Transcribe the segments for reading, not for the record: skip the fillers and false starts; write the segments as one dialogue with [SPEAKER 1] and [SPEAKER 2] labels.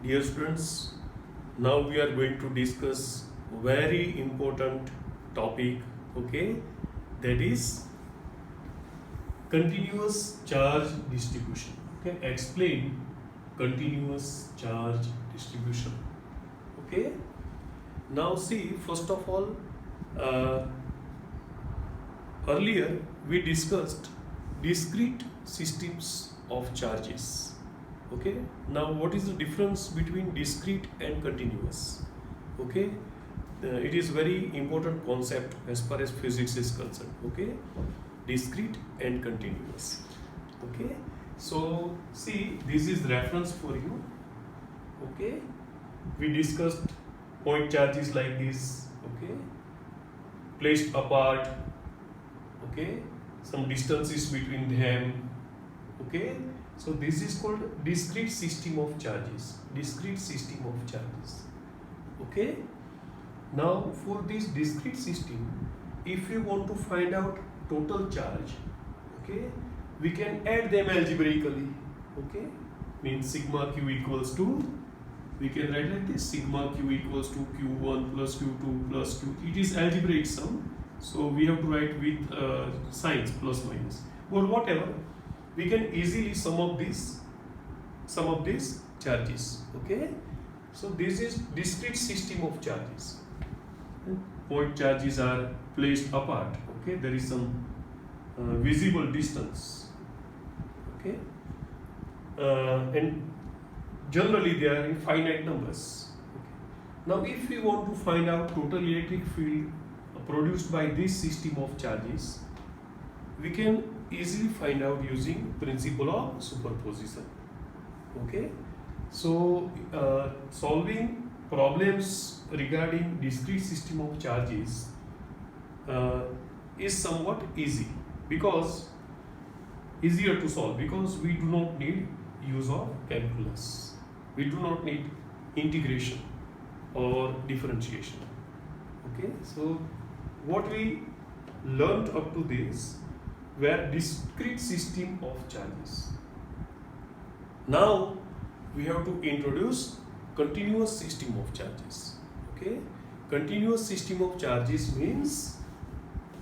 [SPEAKER 1] Dear students, now we are going to discuss very important topic, okay? That is continuous charge distribution. Okay, explain continuous charge distribution. Okay. Now see, first of all, uh, earlier we discussed discrete systems of charges. Okay, now what is the difference between discrete and continuous? Okay, it is very important concept as far as physics is concerned. Okay, discrete and continuous. Okay, so see, this is reference for you. Okay, we discussed point charges like this. Okay, placed apart. Okay, some distances between them. Okay, so this is called discrete system of charges. Discrete system of charges. Okay, now for this discrete system, if you want to find out total charge, okay, we can add them algebraically. Okay, means sigma q equals to, we can write like this: sigma q equals to q1 plus q2 plus q. It is algebraic sum, so we have to write with signs plus minus. But whatever, we can easily sum up these charges. Okay, so this is discrete system of charges. Point charges are placed apart. Okay, there is some visible distance. Okay, and generally they are in finite numbers. Okay. Now if we want to find out total electric field produced by this system of charges, we can easily find out using principle of superposition. Okay, so solving problems regarding discrete system of charges is somewhat easy, because easier to solve, because we do not need use of calculus, we do not need integration or differentiation. Okay, so what we learned up to this were discrete system of charges. Now we have to introduce continuous system of charges. Okay, continuous system of charges means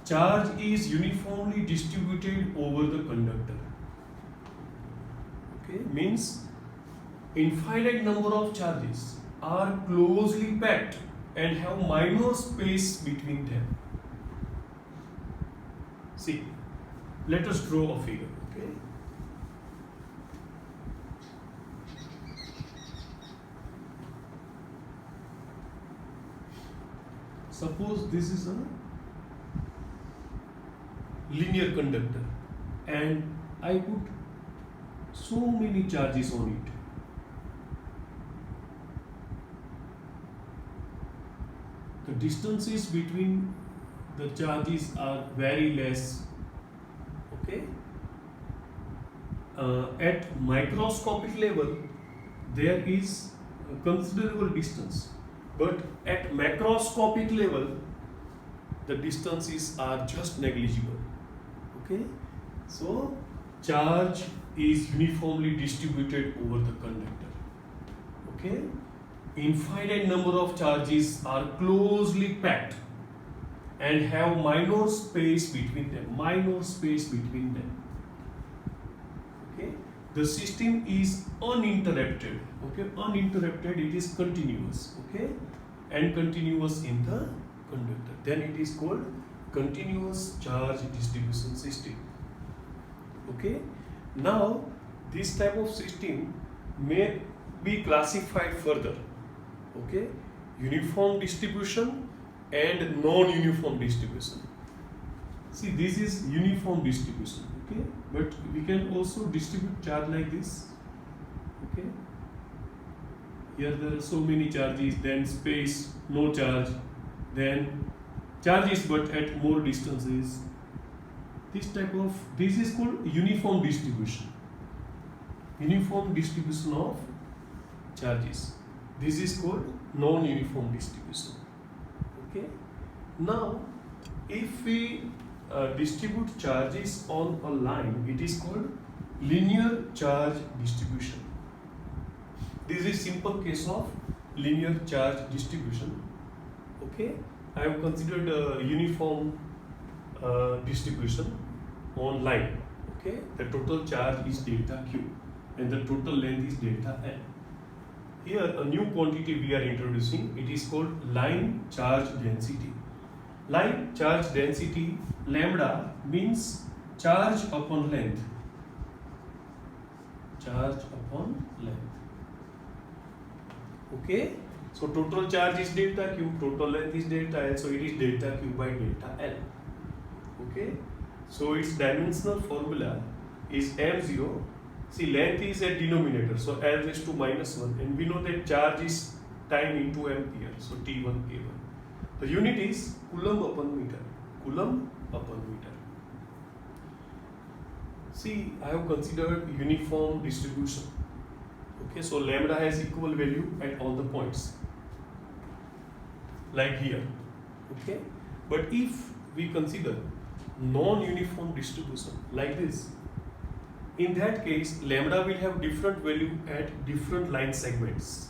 [SPEAKER 1] charge is uniformly distributed over the conductor. Okay, means infinite number of charges are closely packed and have minor space between them. See, let us draw a figure. Okay, suppose this is a linear conductor and I put so many charges on it. The distances between the charges are very less. Okay, at microscopic level there is a considerable distance, but at macroscopic level the distances are just negligible. Okay, so charge is uniformly distributed over the conductor. Okay, infinite number of charges are closely packed and have minor space between them. Okay, the system is uninterrupted. Okay, uninterrupted, it is continuous. Okay, and continuous in the conductor, then it is called continuous charge distribution system. Okay, now this type of system may be classified further. Okay, uniform distribution and non-uniform distribution. See, this is uniform distribution. Okay, but we can also distribute charge like this. Okay, here there are so many charges, then space, no charge, then charges but at more distances. This is called uniform distribution. Uniform distribution of charges. This is called non-uniform distribution. Okay. Now, if we distribute charges on a line, it is called linear charge distribution. This is simple case of linear charge distribution. Okay, I have considered a uniform distribution on line. Okay, the total charge is delta Q and the total length is delta L. Here a new quantity we are introducing. It is called line charge density. Line charge density, lambda, means charge upon length. Charge upon length. Okay, so total charge is delta Q, total length is delta L, so it is delta Q by delta L. Okay, so its dimensional formula is m0. See, length is a denominator, so L raised to -1, and we know that charge is time into ampere, so T1 A1. The unit is coulomb upon meter. Coulomb upon meter. See, I have considered uniform distribution. Okay, so lambda has equal value at all the points, like here. Okay, but if we consider non-uniform distribution like this, in that case lambda will have different value at different line segments.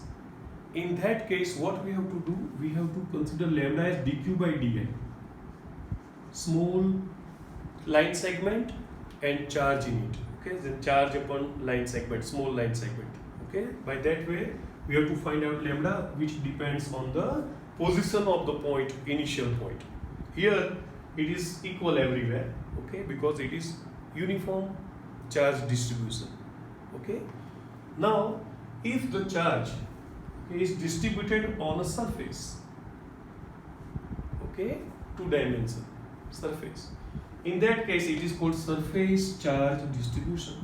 [SPEAKER 1] In that case, what we have to do, we have to consider lambda as dq by dl, small line segment and charge in it. Okay, then charge upon line segment, small line segment. Okay, by that way we have to find out lambda, which depends on the position of the point, initial point. Here it is equal everywhere. Okay, because it is uniform charge distribution. Okay, now if the charge is distributed on a surface, okay, two-dimensional surface, in that case it is called surface charge distribution.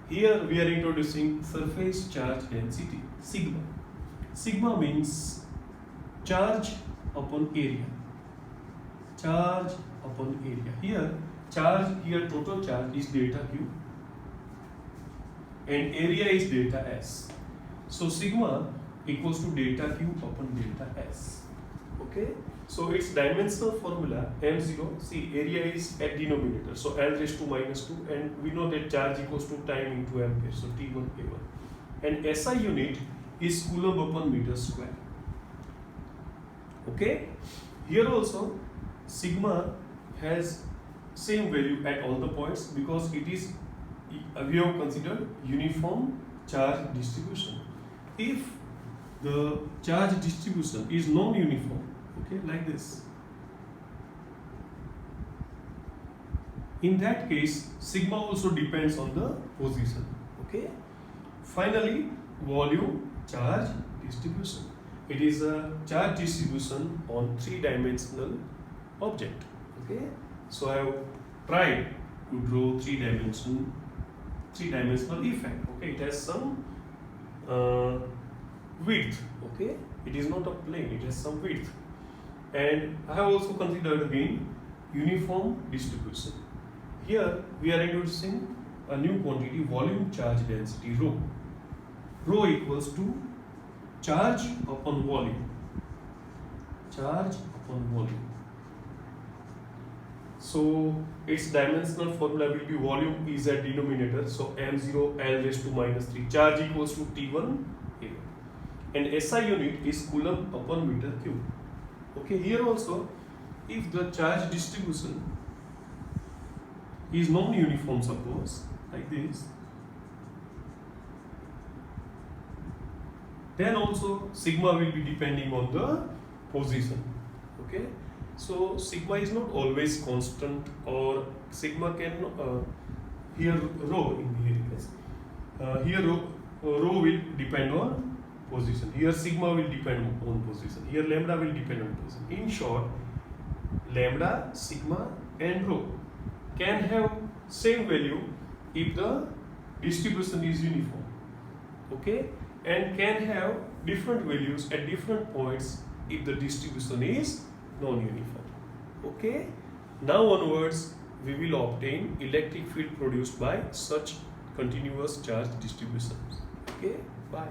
[SPEAKER 1] Here we are introducing surface charge density, sigma. Sigma means charge upon area. Charge upon area. Here total charge is delta Q and area is delta S. So sigma equals to delta Q upon delta S. Okay, so its dimensional formula m0. See, area is at denominator, so L raised to -2, and we know that charge equals to time into ampere, so T1 A1. And SI unit is coulomb upon meter square. Okay, here also sigma has same value at all the points, because it is, we have considered uniform charge distribution. If the charge distribution is non-uniform, okay, like this, in that case sigma also depends on the position. Okay, finally volume charge distribution. It is a charge distribution on three-dimensional object. Okay, so I have tried to draw three-dimensional effect. Okay, it has some width. Okay, it is not a plane, it has some width. And I have also considered again uniform distribution. Here we are introducing a new quantity, volume charge density, rho. Rho equals to charge upon volume. Charge upon volume. So its dimensional formula will be, volume is a denominator, so m0 L raised to -3, charge equals to T1 A1, and SI unit is coulomb upon meter cube. Okay, here also if the charge distribution is non-uniform, suppose like this, then also sigma will be depending on the position. Okay, so sigma is not always constant, or sigma can here rho in here is here rho will depend on position. Here sigma will depend on position. Here lambda will depend on position. In short, lambda, sigma and rho can have same value if the distribution is uniform. Okay, and can have different values at different points if the distribution is non-uniform. Okay, now onwards we will obtain electric field produced by such continuous charge distributions. Okay, bye.